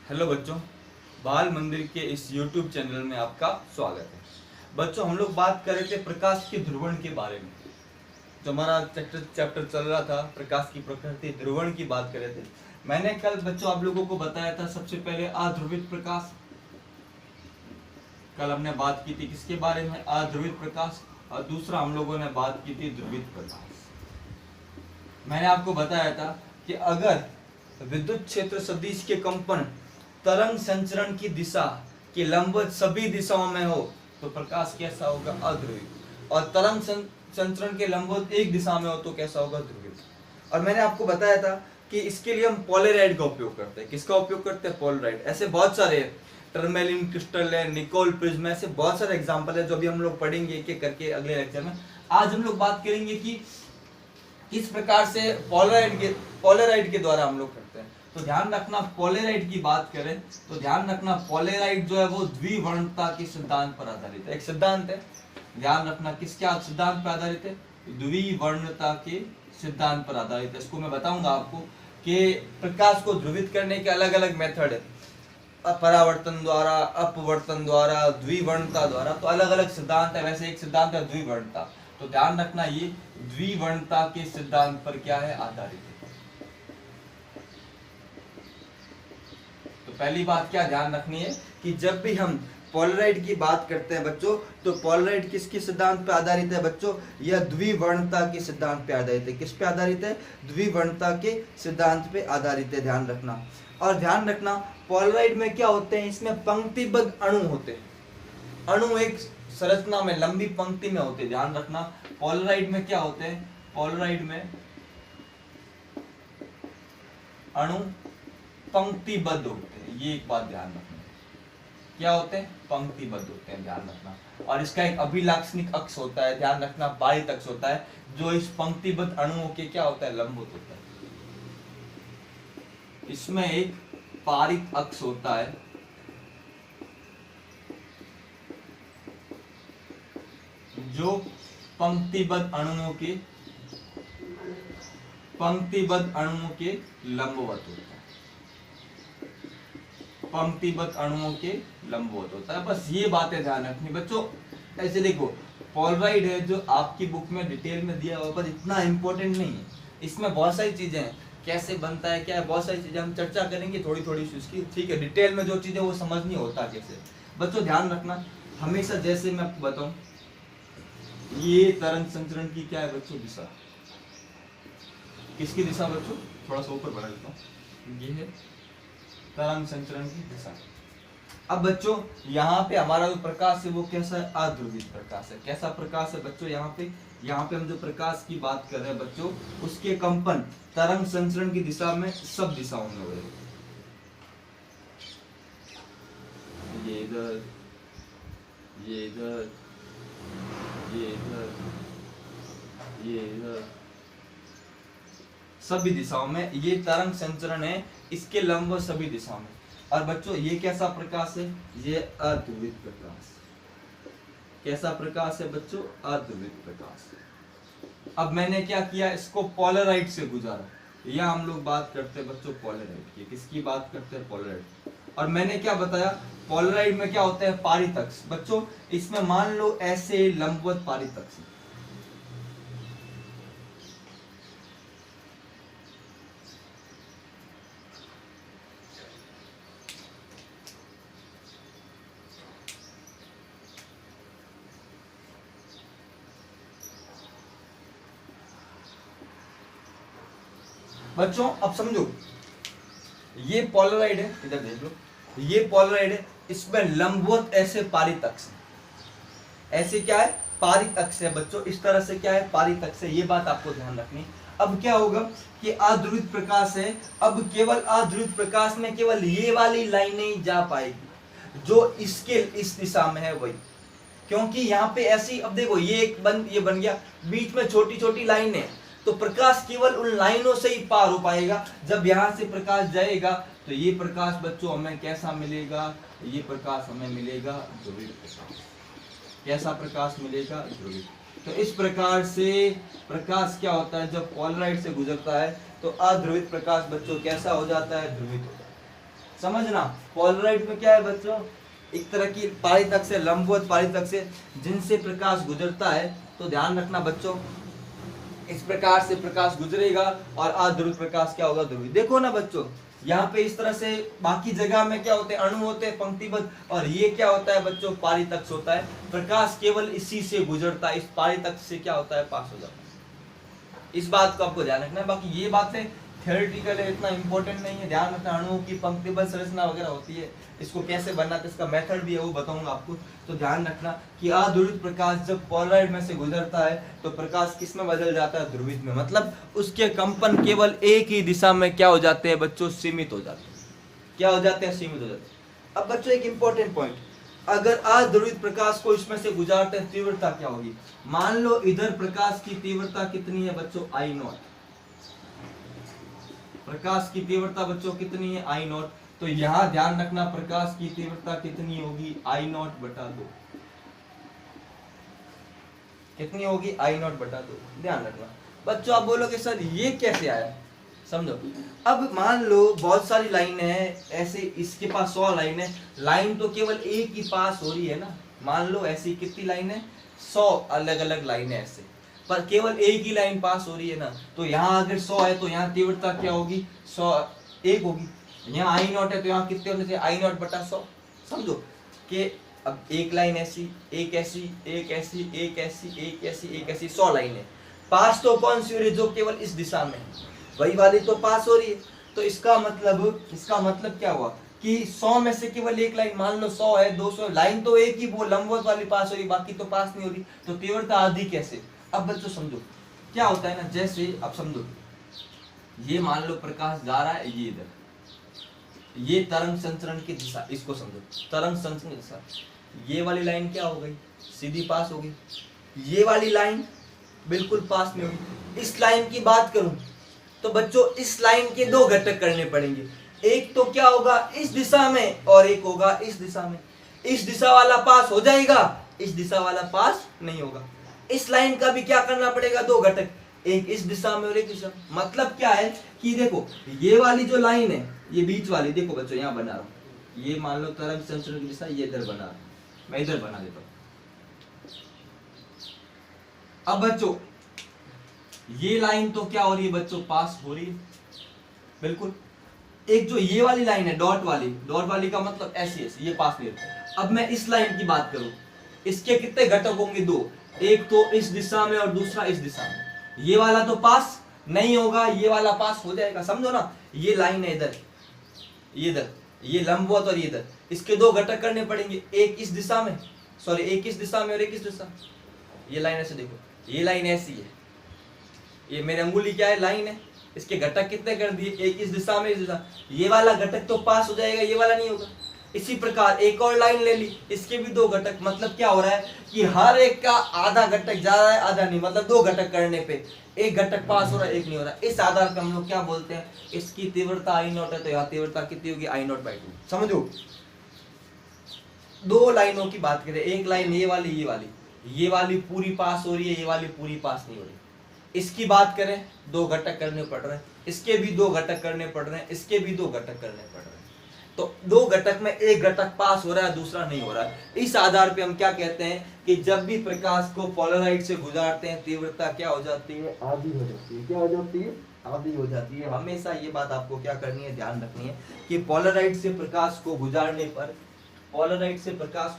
Hello बच्चों, बाल मंदिर के इस YouTube चैनल में आपका स्वागत है। बच्चों, हम लोग बात कर रहे थे प्रकाश के ध्रुवण के बारे में। जो हमारा चैप्टर चल रहा था प्रकाश की प्रकृति, ध्रुवण की बात कर रहे थे। मैंने कल बच्चों आप लोगों को बताया था सबसे पहले अध्रुवित प्रकाश। कल हमने बात की थी किसके बारे में? अध्रुवित प्रकाश। और दूसरा हम लोगों ने बात की थी ध्रुवित प्रकाश। मैंने आपको बताया था कि अगर विद्युत क्षेत्र सदिश के कंपन तरंग संचरण की दिशा के लंबवत सभी दिशाओं में हो तो प्रकाश कैसा होगा? अध्रुवित। और तरंग संचरण के लंबवत एक दिशा में हो तो कैसा होगा? ध्रुवित। और मैंने आपको बताया था कि इसके लिए हम पोलराइड का उपयोग करते हैं। किसका उपयोग करते हैं? पोलराइड। ऐसे बहुत सारे टर्मेलिन क्रिस्टल है, निकोल प्रिज्म, ऐसे बहुत सारे एग्जाम्पल है जो अभी हम लोग पढ़ेंगे एक एक करके अगले लेक्चर में। आज हम लोग बात करेंगे कि किस प्रकार से पोलराइड के द्वारा हम लोग करते हैं। तो ध्यान रखना, पोलराइड की बात करें तो ध्यान रखना पोलराइड जो है वो द्विवर्णता के सिद्धांत पर आधारित है। एक सिद्धांत है, ध्यान रखना किसके सिद्धांत पर आधारित है? द्विवर्णता के सिद्धांत पर आधारित है। इसको मैं बताऊंगा आपको कि प्रकाश को ध्रुवित करने के अलग अलग मेथड है, परावर्तन द्वारा, अपवर्तन द्वारा, द्विवर्णता द्वारा। तो अलग अलग सिद्धांत है। वैसे एक सिद्धांत है द्विवर्णता, तो ध्यान रखना ये द्विवर्णता के सिद्धांत पर क्या है? आधारित है। तो पहली बात क्या ध्यान रखनी है कि जब भी हम पोलराइड की बात करते हैं बच्चों, तो पोलराइड किसके सिद्धांत पर आधारित है बच्चों? यह द्विवर्णता के सिद्धांत पर आधारित है। किस पे आधारित है? द्विवर्णता के सिद्धांत पे आधारित है, ध्यान रखना। और ध्यान रखना पोलराइड में क्या होते हैं? इसमें पंक्तिबद्ध अणु होते हैं। अणु एक संरचना में लंबी पंक्ति में होते हैं। ध्यान रखना पोलराइड में क्या होते हैं? पोलराइड में अणु पंक्तिबद्ध होते हैं। ये एक बात ध्यान रखना, क्या होते हैं? पंक्तिबद्ध होते हैं, ध्यान रखना। और इसका एक अभिलाक्षणिक अक्ष होता है, ध्यान रखना, बाधित अक्ष होता है जो इस पंक्तिबद्ध अणुओं के क्या होता है? लंबवत होता है। इसमें एक पारित अक्ष होता है जो पंक्तिबद्ध अणुओं के लंबवत होता है। पंक्तिबद्ध अणुओं के लंबवत होता है। बस ये बातें ध्यान रखनी बच्चों। ऐसे देखो, पोलराइड है जो आपकी बुक में डिटेल में दिया हुआ, पर इतना इंपॉर्टेंट नहीं है। इसमें बहुत सारी चीजें हैं, कैसे बनता है, क्या है, बहुत सारी चीजें हम चर्चा करेंगे थोड़ी थोड़ी उसकी, ठीक है। डिटेल में जो चीजें वो समझनी होता कैसे बच्चों, ध्यान रखना हमेशा। जैसे मैं आपको बताऊं, ये तरंग संचरण की क्या है बच्चों? दिशा। किसकी दिशा बच्चों? थोड़ा सा ऊपर बढ़ा देता हूं। ये है तरंग संचरण की दिशा। अब बच्चों यहाँ पे हमारा जो प्रकाश है वो कैसा है? अध्रुवित प्रकाश है। कैसा प्रकाश है बच्चों? यहाँ पे हम जो प्रकाश की बात कर रहे हैं बच्चों, उसके कंपन तरंग संचरण की दिशा में सब दिशाओं में हो रहे हैं। ये इधर, ये इधर, ये इधर, ये इधर, सभी दिशाओं में ये तरंग संचरण है। इसके लंबवत सभी दिशाओं में। और बच्चों ये कैसा प्रकाश है? ये अध्रुवित प्रकाश। कैसा प्रकाश है बच्चों? अध्रुवित प्रकाश। अब मैंने क्या किया? इसको पोलराइड से गुजारा। यह हम लोग बात करते हैं बच्चों पोलराइड की। किसकी बात करते हैं? पोलराइड। और मैंने क्या बताया? पोलराइड में क्या होता है? पारित अक्ष। बच्चों इसमें मान लो ऐसे लंबवत पारित अक्ष। बच्चों अब समझो, ये पोलराइड है, इधर देख लो, ये पोलराइड है। इसमें लंबवत ऐसे पारित अक्ष, ऐसे क्या है? पारित अक्ष है बच्चों। इस तरह से क्या है? पारित अक्ष है। ये बात आपको ध्यान रखनी। अब क्या होगा कि अध्रुवित प्रकाश है। अब केवल अध्रुवित प्रकाश में केवल ये वाली लाइनें जा पाएगी जो इसके इस दिशा में है वही, क्योंकि यहाँ पे ऐसी, अब देखो ये ये बन गया, बीच में छोटी छोटी लाइनें, तो प्रकाश केवल उन लाइनों से ही पार हो पाएगा। जब यहाँ से प्रकाश जाएगा तो ये प्रकाश बच्चों हमें कैसा मिलेगा? ये प्रकाश हमें मिलेगा ध्रुवित प्रकाश। कैसा प्रकाश मिलेगा? ध्रुवित। तो इस प्रकार से प्रकाश क्या होता है? जब पोलराइड से गुजरता है तो अध्रुवित प्रकाश बच्चों कैसा हो जाता है? ध्रुवित होता है। समझना, पोलराइड में क्या है बच्चों, एक तरह की पारित अक्ष है, लंबवत पारित अक्ष है, जिनसे प्रकाश गुजरता है। तो ध्यान रखना बच्चों, इस प्रकार से प्रकाश गुजरेगा और अध्रुवित प्रकाश क्या होगा, ध्रुवित। देखो ना बच्चों, यहाँ पे इस तरह से बाकी जगह में क्या होते हैं, अणु होते हैं पंक्तिबद्ध, और ये क्या होता है बच्चों, पारित अक्ष होता है। प्रकाश केवल इसी से गुजरता है, इस पारित अक्ष से क्या होता है, पास हो जाता है। इस बात को आपको ध्यान रखना है। बाकी ये बातें थ्योरेटिकल है, इतना इंपॉर्टेंट नहीं है। ध्यान रखना, अणुओं की पंक्तिबद्ध संरचना वगैरह होती है, इसको कैसे बनाते हैं, इसका मेथड भी है, वो बताऊंगा आपको। तो ध्यान रखना कि अध्रुवित प्रकाश जब पोलराइड में से गुजरता है तो प्रकाश किस में बदल जाता है, ध्रुवित में। मतलब उसके कंपन केवल एक ही दिशा में क्या हो जाते हैं बच्चों, सीमित हो जाते हैं। क्या हो जाते हैं, सीमित हो जाते हैं। अब बच्चों एक इंपॉर्टेंट पॉइंट, अगर अध्रुवित प्रकाश को इसमें से गुजारते हैं, तीव्रता क्या होगी। मान लो इधर प्रकाश की तीव्रता कितनी है बच्चों, आई नॉट। प्रकाश की तीव्रता बच्चों कितनी है, आई नॉट। तो यहां ध्यान रखना, प्रकाश की तीव्रता कितनी होगी, आई नॉट बटा 2। कितनी होगी, आई नॉट बटा 2। ध्यान रखना बच्चों। आप बोलोगे सर ये कैसे आया, समझो। अब मान लो बहुत सारी लाइन है ऐसे, इसके पास 100 लाइन है, लाइन तो केवल एक ही पास हो रही है ना। मान लो ऐसी कितनी लाइन है, 100 अलग अलग लाइन है ऐसे, पर केवल एक ही लाइन पास हो रही है ना। तो यहाँ अगर 100 है तो यहाँ तीव्रता क्या होगी, 100 1 होगी। यहाँ आई नॉट है तो यहाँ कितने होने चाहिए, आई नॉट बटा 100। समझो कि अब एक लाइन ऐसी, एक ऐसी, एक ऐसी, एक ऐसी, एक ऐसी, एक ऐसी, 100 लाइन है। पास तो कौन सी हो रही है, जो केवल इस दिशा में, वही वाली तो पास हो रही है। तो इसका मतलब क्या हुआ कि 100 में से केवल एक लाइन, मान लो 100 है, 200 लाइन तो एक ही वो लंबवत वाली पास हो रही, बाकी तो पास नहीं हो रही। तो तीव्रता आधी कैसे। अब बच्चों समझो क्या होता है ना, जैसे अब समझो ये मान लो प्रकाश जा रहा है, ये इधर, ये तरंग संचरण की दिशा, इसको समझो तरंग संचरण की दिशा। ये वाली लाइन क्या हो गई, सीधी पास हो गई। ये वाली लाइन बिल्कुल पास नहीं होगी। इस लाइन की बात करूं तो बच्चों इस लाइन के 2 घटक करने पड़ेंगे। एक तो क्या होगा, इस दिशा में, और एक होगा इस दिशा में। इस दिशा वाला पास हो जाएगा, इस दिशा वाला पास नहीं होगा। इस लाइन का भी क्या करना पड़ेगा, 2 घटक, एक इस दिशा में और एक दिशा में। मतलब क्या है कि देखो ये वाली जो लाइन है, ये बीच वाली, देखो बच्चों यहाँ बना रहा हूं, ये मान लो तरंग संचरण की दिशा, ये इधर बना रहा हूं, मैं इधर बना देता हूं। अब बच्चों ये लाइन तो क्या हो रही है बच्चों, पास हो रही है बिल्कुल। एक जो ये वाली लाइन है डॉट वाली का मतलब ऐसी ऐसी, ये पास नहीं होती। अब मैं इस लाइन की बात करूं, इसके कितने घटक होंगे, 2। एक तो इस दिशा में और दूसरा इस दिशा में। ये वाला तो पास नहीं होगा, ये वाला पास हो जाएगा। समझो ना, ये लाइन है इधर, ये इधर, ये लंबवत और ये इधर, इसके 2 घटक करने पड़ेंगे, एक इस दिशा में, सॉरी एक इस दिशा में और एक इस दिशा में। ये लाइन ऐसे देखो, ये लाइन ऐसी है, ये मेरी अंगुली क्या है, लाइन है, इसके घटक कितने कर दिए, एक इस दिशा में, इस दिशा। ये वाला घटक तो पास हो जाएगा, ये वाला नहीं होगा। इसी प्रकार एक और लाइन ले ली, इसके भी 2 घटक। मतलब क्या हो रहा है कि हर एक का आधा घटक जा रहा है, आधा नहीं, मतलब 2 घटक करने पे एक घटक पास हो रहा है, एक नहीं हो रहा। इस आधार पे हम लोग क्या बोलते हैं, इसकी तीव्रता आई नॉट है तो यहाँ तीव्रता कितनी होगी, आई नॉट बाई 2। समझो 2 लाइनों की बात करें, एक लाइन ये वाली पूरी पास हो रही है, ये वाली पूरी पास नहीं हो रही। इसकी बात करें, 2 घटक करने पड़ रहे हैं, इसके भी 2 घटक करने पड़ रहे हैं, इसके भी 2 घटक करने पड़ रहे हैं। तो 2 घटक में एक घटक पास हो रहा है, दूसरा नहीं हो रहा है। इस आधार पे हम क्या कहते हैं कि जब भी प्रकाश को पोलराइड से गुजारते हैं, तीव्रता क्या हो जाती है, आधी हो जाती है। क्या हो जाती है, आधी हो जाती है। हमेशा ये बात आपको क्या करनी है, ध्यान रखनी है कि पोलराइड से प्रकाश को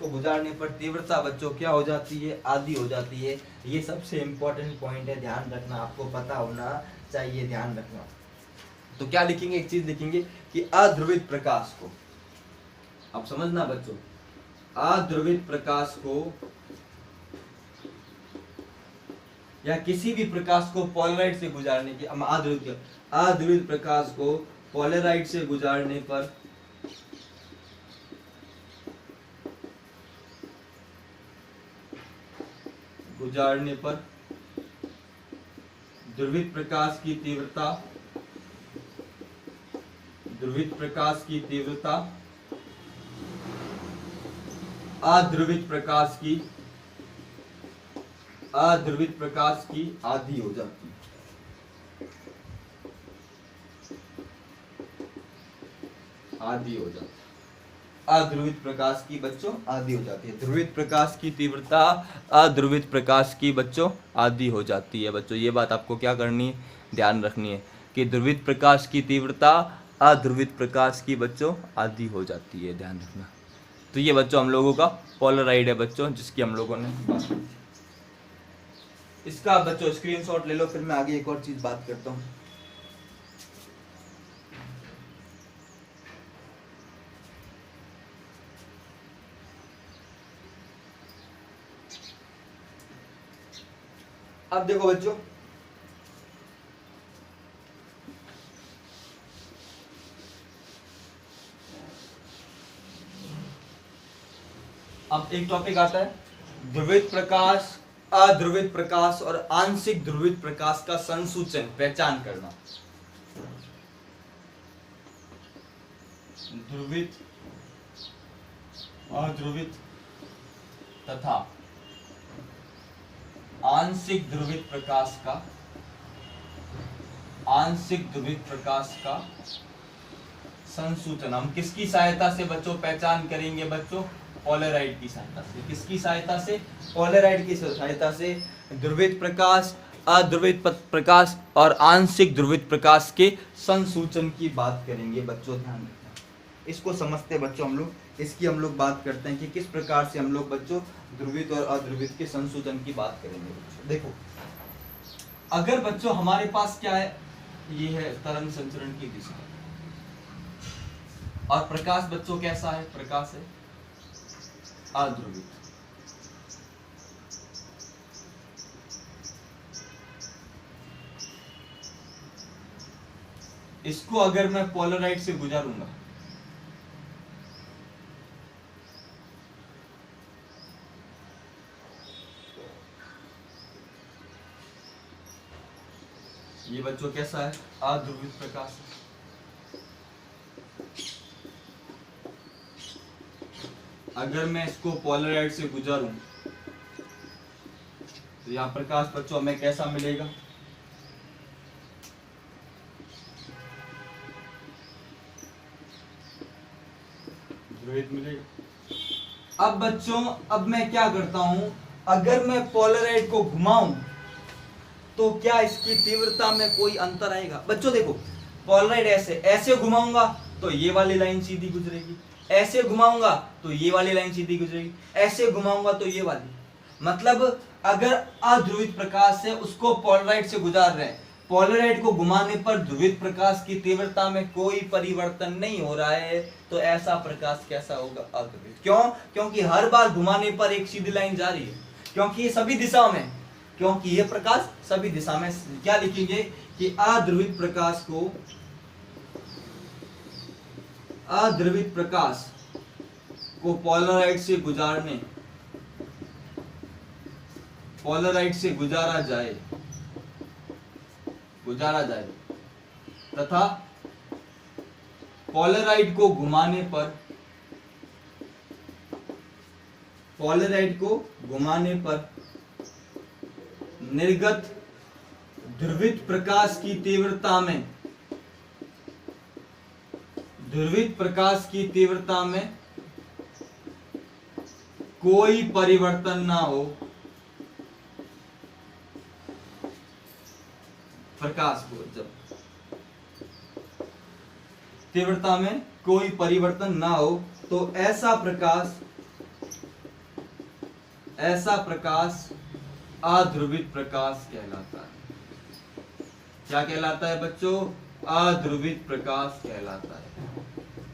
गुजारने पर तीव्रता बच्चों क्या हो जाती है, आधी हो जाती है। ये सबसे इंपॉर्टेंट पॉइंट है, ध्यान रखना, आपको पता होना चाहिए, ध्यान रखना। तो क्या लिखेंगे, एक चीज लिखेंगे कि अध्रुवित प्रकाश को, अब समझना बच्चों, अध्रुवित प्रकाश को या किसी भी प्रकाश को पोलराइड से गुजारने की, अध्रुवित प्रकाश को पोलराइड से गुजारने पर ध्रुवित प्रकाश की तीव्रता अध्रुवित प्रकाश की आधी हो जाती है। आधी हो जाती है। अध्रुवित प्रकाश की बच्चों आधी हो जाती है। ध्रुवित प्रकाश की तीव्रता अध्रुवित प्रकाश की बच्चों आधी हो जाती है। बच्चों ये बात आपको क्या करनी है, ध्यान रखनी है कि ध्रुवित प्रकाश की तीव्रता अध्रुवित प्रकाश की बच्चों आधी हो जाती है, ध्यान रखना। तो ये बच्चों हम लोगों का पोलराइड है बच्चों, जिसकी हम लोगों ने बात की। इसका बच्चों स्क्रीनशॉट ले लो, फिर मैं आगे एक और चीज बात करता हूँ। अब देखो बच्चों, अब एक टॉपिक आता है ध्रुवित प्रकाश, अध्रुवित प्रकाश और आंशिक ध्रुवित प्रकाश का संसूचन, पहचान करना। ध्रुवित, अध्रुवित तथा आंशिक ध्रुवित प्रकाश का, आंशिक ध्रुवित प्रकाश का संसूचन हम किसकी सहायता से बच्चों पहचान करेंगे बच्चों? पोलराइड की सहायता से। किसकी सहायता से? पोलराइड की सहायता से ध्रुवित प्रकाश, अध्रुवित प्रकाश और आंशिक ध्रुवित प्रकाश के संसूचन की बात करेंगे बच्चों, ध्यान रखना। इसको समझते बच्चों हम लोग, इसकी हम लोग बात करते हैं कि किस प्रकार से हम लोग बच्चों ध्रुवित और अध्रुवित के संसूचन की बात करेंगे बच्चों। देखो, अगर बच्चों हमारे पास क्या है, ये है तरंग संचरण की दिशा, और प्रकाश बच्चों कैसा है? प्रकाश है अध्रुवित। इसको अगर मैं पोलराइड से गुजारूंगा, ये बच्चों कैसा है? अध्रुवित प्रकाश है। अगर मैं इसको पोलराइड से गुजारूं तो यहाँ प्रकाश बच्चों हमें कैसा मिलेगा? ध्रुवित मिलेगा। अब बच्चों, अब मैं क्या करता हूं, अगर मैं पोलराइड को घुमाऊं तो क्या इसकी तीव्रता में कोई अंतर आएगा? बच्चों देखो, पोलराइड ऐसे ऐसे घुमाऊंगा तो ये वाली लाइन सीधी गुजरेगी, ऐसे घुमाऊंगा तो ये वाली लाइन सीधी गुजरेगी, ऐसे घुमाऊंगा तो ये वाली। मतलब अगर अध्रुवित प्रकाश है उसको पोलराइड से गुजार रहे हैं, पोलराइड को घुमाने पर ध्रुवित प्रकाश की तीव्रता में कोई परिवर्तन नहीं हो रहा है, तो ऐसा प्रकाश कैसा होगा? अध्रुवित। क्यों? क्योंकि हर बार घुमाने पर एक सीधी लाइन जा रही है, क्योंकि ये सभी दिशाओं में, क्योंकि ये प्रकाश सभी दिशा में। क्या लिखेंगे कि अध्रुवित प्रकाश को, अध्रुवित प्रकाश को पोलराइड से गुजारने, पोलराइड से गुजारा जाए तथा पोलराइड को घुमाने पर, पोलराइड को घुमाने पर निर्गत ध्रुवित प्रकाश की तीव्रता में, ध्रुवित प्रकाश की तीव्रता में कोई परिवर्तन ना हो, प्रकाश को जब तीव्रता में कोई परिवर्तन ना हो तो ऐसा प्रकाश अध्रुवित प्रकाश कहलाता है। क्या कहलाता है बच्चों? अध्रुवित प्रकाश कहलाता है।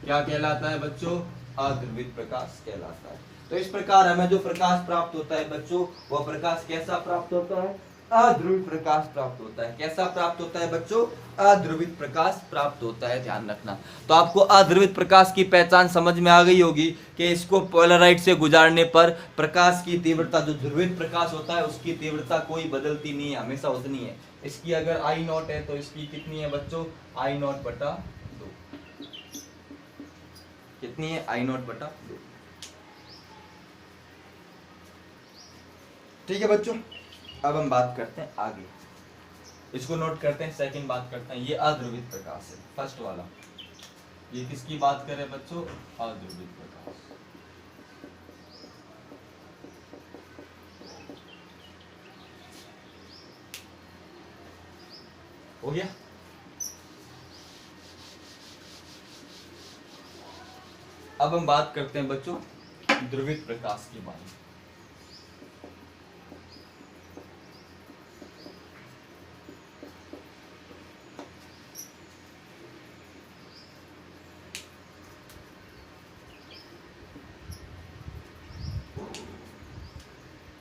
क्या कहलाता है बच्चों? अध्रुवित प्रकाश कहलाता है। तो इस प्रकार हमें जो प्रकाश प्राप्त होता है बच्चों, वह प्रकाश कैसा प्राप्त होता है? अध्रुवित प्रकाश प्राप्त होता है। कैसा प्राप्त होता है बच्चों? अध्रुवित प्रकाश प्राप्त होता है, ध्यान रखना। तो आपको अध्रुवित प्रकाश की पहचान समझ में आ गई होगी कि इसको पोलराइड से गुजारने पर प्रकाश की तीव्रता, जो ध्रुवित प्रकाश होता है उसकी तीव्रता कोई बदलती नहीं है, हमेशा उतनी है। इसकी अगर आई नॉट है तो इसकी कितनी है बच्चों? आई नॉट बटा 2। कितनी है? आई नॉट बटा 2। ठीक है बच्चों, अब हम बात करते हैं आगे। इसको नोट करते हैं, सेकंड बात करते हैं। ये अध्रुवित प्रकाश है, फर्स्ट वाला। ये किसकी बात कर रहे हैं बच्चों? अध्रुवित प्रकाश। हो गया? अब हम बात करते हैं बच्चों ध्रुवित प्रकाश के बारे में।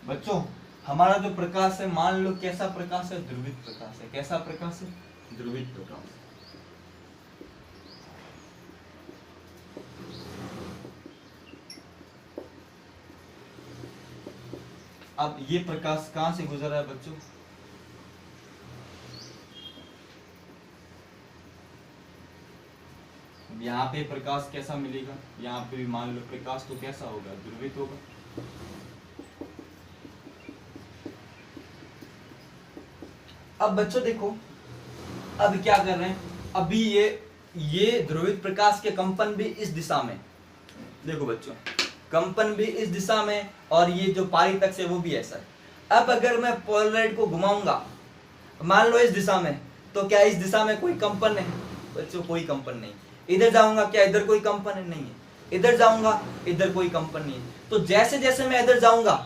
बच्चों हमारा जो प्रकाश है, मान लो कैसा प्रकाश है? ध्रुवित प्रकाश है। कैसा प्रकाश है? ध्रुवित प्रकाश। अब ये प्रकाश कहां से गुजर रहा है बच्चों? यहाँ पे प्रकाश कैसा मिलेगा? यहाँ पे भी मान लो प्रकाश तो कैसा होगा? ध्रुवित होगा। अब बच्चों देखो, अब क्या कर रहे हैं? अभी ये ध्रुवित प्रकाश के कंपन भी इस दिशा में, देखो बच्चों, कंपन भी इस दिशा में, और ये जो पारीतक्ष है वो भी ऐसा है। अब अगर मैं पोलराइड को घुमाऊंगा मान लो इस दिशा में, तो क्या इस दिशा में कोई कंपन है? बच्चों कोई कंपन नहीं। इधर जाऊंगा, क्या इधर कोई कंपन है? नहीं है। इधर जाऊंगा, इधर कोई कंपन नहीं है। तो जैसे जैसे मैं इधर जाऊंगा,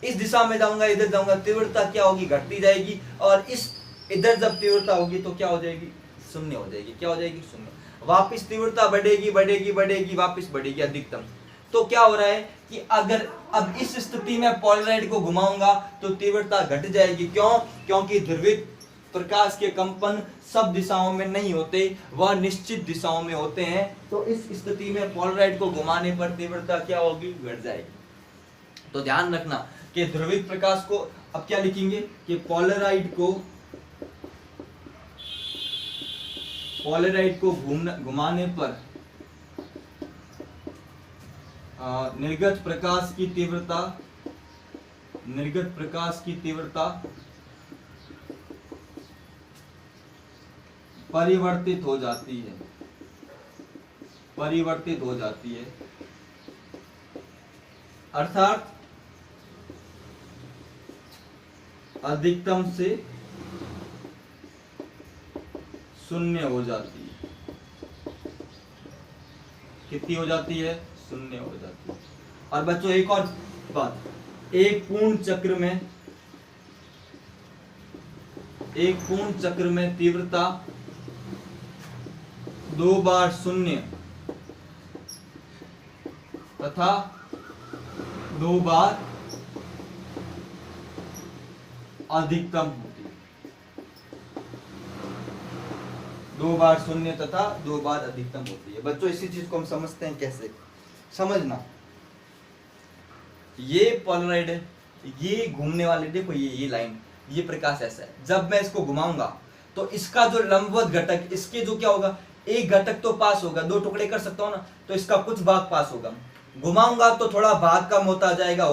इस दिशा में जाऊंगा, इधर जाऊंगा, तीव्रता क्या होगी? घटती जाएगी। और इस इधर जब तीव्रता होगी तो क्या हो जाएगी? शून्य हो जाएगी। क्या हो जाएगी? शून्य। वापिस तीव्रता बढ़ेगी बढ़ेगी बढ़ेगी, वापिस बढ़ेगी अधिकतम। तो क्या हो रहा है कि अगर अब इस स्थिति में पोलराइड को घुमाऊंगा तो तीव्रता घट जाएगी। क्यों? क्योंकि ध्रुवित प्रकाश के कंपन सब दिशाओं में नहीं होते, वह निश्चित दिशाओं में होते हैं। तो इस स्थिति में पोलराइड को घुमाने पर तीव्रता क्या होगी? घट जाएगी। तो ध्यान रखना कि ध्रुवित प्रकाश को अब क्या लिखेंगे कि पोलराइड को घुमाने पर निर्गत प्रकाश की तीव्रता परिवर्तित हो जाती है, अर्थात अधिकतम से शून्य हो जाती है। कितनी हो जाती है? शून्य हो जाती है। और बच्चों एक और बात, एक पूर्ण चक्र में तीव्रता 2 बार शून्य तथा 2 बार अधिकतम होती है। 2 बार शून्य तथा 2 बार अधिकतम होती है। बच्चों इसी चीज को हम समझते हैं कैसे? समझना, ये पोलराइड है, ये घूमने वाले, देखो ये लाइन, ये प्रकाश ऐसा है। जब मैं इसको घुमाऊंगा तो इसका जो लंबवत घटक, इसके जो क्या होगा, एक घटक तो पास होगा, 2 टुकड़े कर सकता हूं ना, तो इसका कुछ भाग पास होगा। घुमाऊंगा तो थोड़ा भाग कम होता जाएगा।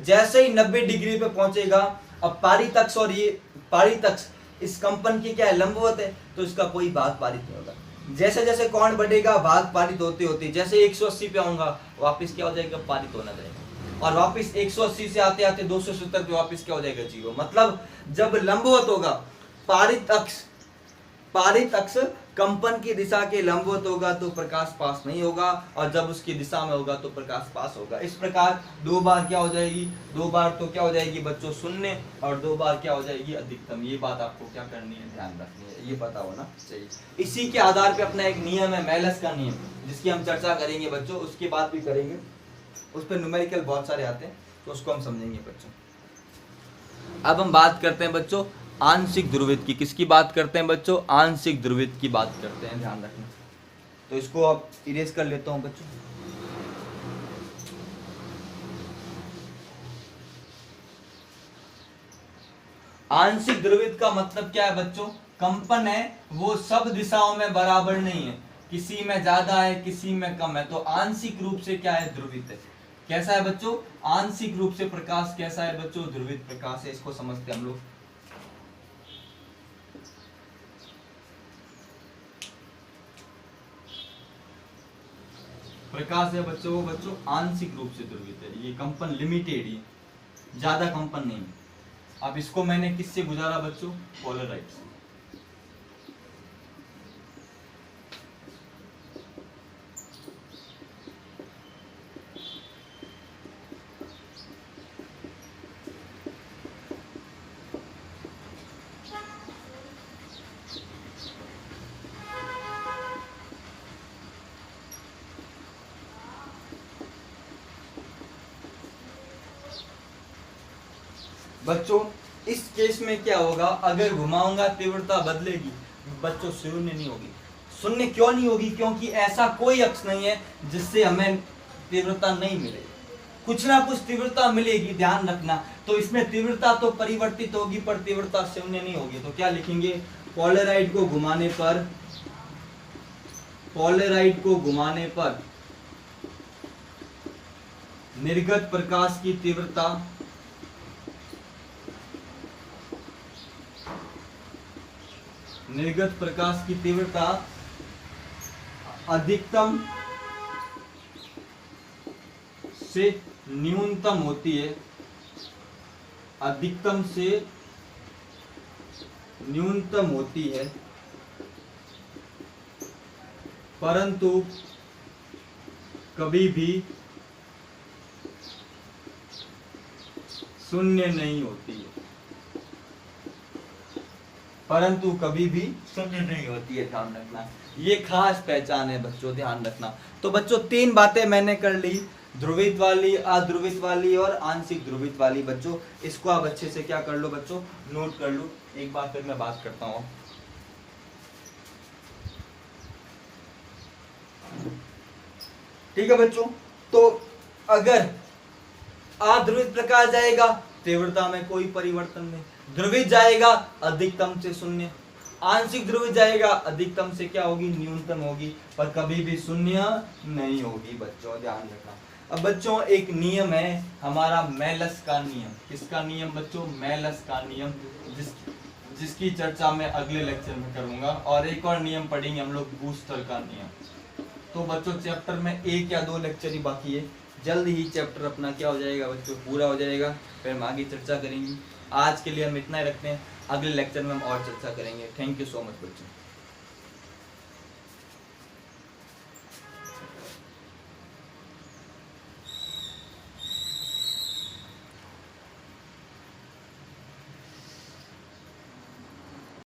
जैसे ही 90 डिग्री पे पहुंचेगा, अब पारीतक्ष और ये पारीतक्ष इस कंपन की क्या है? लंबवत है, तो इसका कोई भाग पारित नहीं होगा। जैसे जैसे कोण बढ़ेगा, भाग पारित होते होते जैसे 180 पे आऊंगा, वापस क्या हो जाएगा? पारित होना जाएगा। और वापस 180 से आते आते 270 पे वापस क्या हो जाएगा? 0। मतलब जब लंबवत होगा, पारित अक्ष कंपन की दिशा के लंबवत होगा तो प्रकाश पास नहीं होगा, और जब उसकी दिशा में होगा तो प्रकाश पास होगा। इस प्रकार 2 बार क्या हो जाएगी? 2 बार तो क्या हो जाएगी बच्चों? शून्य, और 2 बार क्या हो जाएगी? अधिकतम। ये बात आपको क्या करनी है? ध्यान रखनी है, ये पता होना चाहिए। इसी के आधार पे अपना एक नियम है, मेलस का नियम, जिसकी हम चर्चा करेंगे बच्चों, उसके बाद भी करेंगे। उस पर न्यूमेरिकल बहुत सारे आते हैं, तो उसको हम समझेंगे बच्चों। अब हम बात करते हैं बच्चों आंशिक ध्रुवित की। किसकी बात करते हैं बच्चों? आंशिक ध्रुवित की बात करते हैं, ध्यान रखना। तो इसको अब इरेज कर लेता हूं बच्चों। आंशिक ध्रुवित का मतलब क्या है बच्चों? कंपन है वो सब दिशाओं में बराबर नहीं है, किसी में ज्यादा है, किसी में कम है। तो आंशिक रूप से क्या है? ध्रुवित है। कैसा है बच्चों? आंशिक रूप से प्रकाश कैसा है बच्चों? ध्रुवित प्रकाश है। इसको समझते हैं हम लोग। प्रकाश है बच्चों, वो बच्चों आंशिक रूप से ध्रुवित है। ये कंपन लिमिटेड ही, ज्यादा कंपन नहीं। अब इसको मैंने किससे गुजारा बच्चों? पोलराइड से। बच्चों इस केस में क्या होगा, अगर घुमाऊंगा तीव्रता बदलेगी बच्चों, शून्य नहीं होगी। शून्य क्यों नहीं होगी? क्योंकि ऐसा कोई अक्ष नहीं है जिससे हमें तीव्रता नहीं मिलेगी, कुछ ना कुछ तीव्रता मिलेगी, ध्यान रखना। तो इसमें तीव्रता तो परिवर्तित होगी पर तीव्रता शून्य नहीं होगी। तो क्या लिखेंगे? पोलराइड को घुमाने पर, पोलराइड को घुमाने पर निर्गत प्रकाश की तीव्रता निर्गत प्रकाश की तीव्रता अधिकतम से न्यूनतम होती है, अधिकतम से न्यूनतम होती है, परंतु कभी भी शून्य नहीं होती है, परंतु कभी भी शून्य नहीं होती है, ध्यान रखना। ये खास पहचान है बच्चों, ध्यान रखना। तो बच्चों 3 बातें मैंने कर ली, ध्रुवित वाली, अध्रुवित वाली और आंशिक ध्रुवित वाली। बच्चों इसको आप अच्छे से क्या कर लो बच्चों, नोट कर लो। एक बार फिर मैं बात करता हूँ। ठीक है बच्चों, तो अगर अध्रुवित प्रकाश जाएगा तीव्रता में कोई परिवर्तन नहीं, ध्रुवित जाएगा अधिकतम से शून्य, आंशिक ध्रुवित जाएगा अधिकतम से क्या होगी, न्यूनतम होगी, पर कभी भी शून्य नहीं होगी बच्चों, ध्यान रखना। अब बच्चों एक नियम है हमारा मेलस का नियम। किसका नियम बच्चों? मेलस का नियम, जिसकी चर्चा मैं अगले लेक्चर में करूंगा। और एक और नियम पढ़ेंगे हम लोग, बूस्टर का नियम। तो बच्चों चैप्टर में 1 या 2 लेक्चर ही बाकी है, जल्द ही चैप्टर अपना क्या हो जाएगा बच्चों, पूरा हो जाएगा, फिर हम आगे चर्चा करेंगे। आज के लिए हम इतना ही रखते हैं, अगले लेक्चर में हम और चर्चा करेंगे। थैंक यू सो मच बच्चों।